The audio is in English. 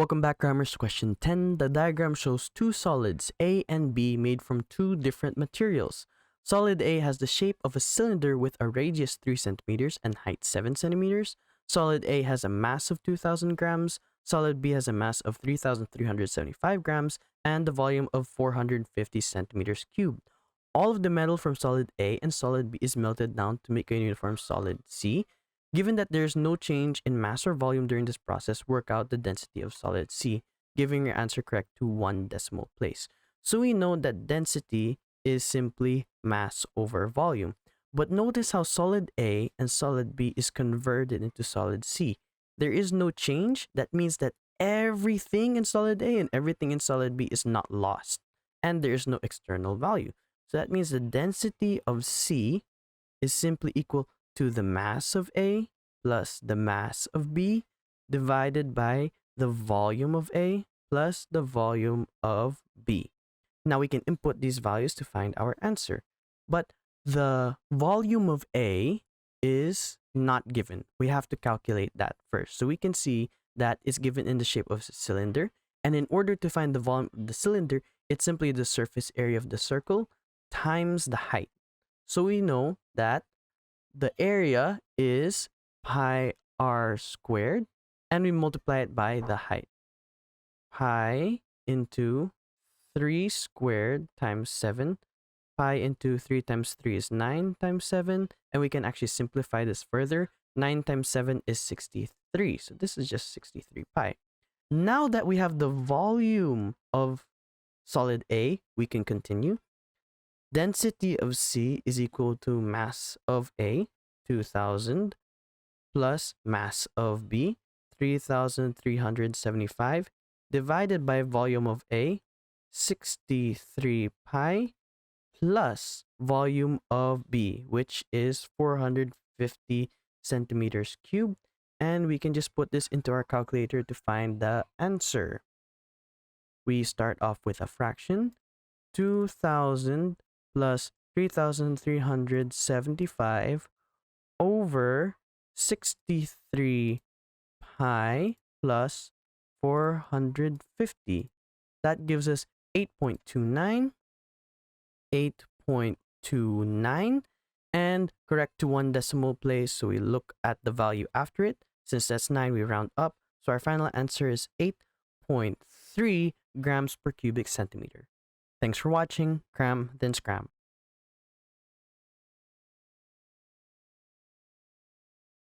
Welcome back, Crammers. Question 10. The diagram shows two solids, A and B, made from two different materials. Solid A has the shape of a cylinder with a radius 3 centimeters and height 7 centimeters. Solid A has a mass of 2,000 grams. Solid B has a mass of 3,375 grams and the volume of 450 centimeters cubed. All of the metal from solid A and solid B is melted down to make a uniform solid C. Given that there's no change in mass or volume during this process, work out the density of solid C, giving your answer correct to 1 decimal place. So we know that density is simply mass over volume. But notice how solid A and solid B is converted into solid C. There is no change. That means that everything in solid A and everything in solid B is not lost. And there is no external value. So that means the density of C is simply equal to the mass of A plus the mass of B divided by the volume of A plus the volume of B. Now we can input these values to find our answer. But the volume of A is not given. We have to calculate that first. So we can see that it's given in the shape of a cylinder. And in order to find the volume of the cylinder, it's simply the surface area of the circle times the height. So we know that the area is pi r squared, and we multiply it by the height. Pi into 3 squared times 7. Pi into 3 times 3 is 9 times 7. And we can actually simplify this further. 9 times 7 is 63. So this is just 63 pi. Now that we have the volume of solid A, we can continue. Density of C is equal to mass of A, 2,000, plus mass of B, 3,375, divided by volume of A, 63 pi, plus volume of B, which is 450 centimeters cubed. And we can just put this into our calculator to find the answer. We start off with a fraction, 2,000 plus 3,375 over 63 pi plus 450. That gives us 8.29, 8.29, and correct to 1 decimal place. So we look at the value after it. Since that's 9, we round up. So our final answer is 8.3 grams per cubic centimeter. Thanks for watching. Cram, then scram.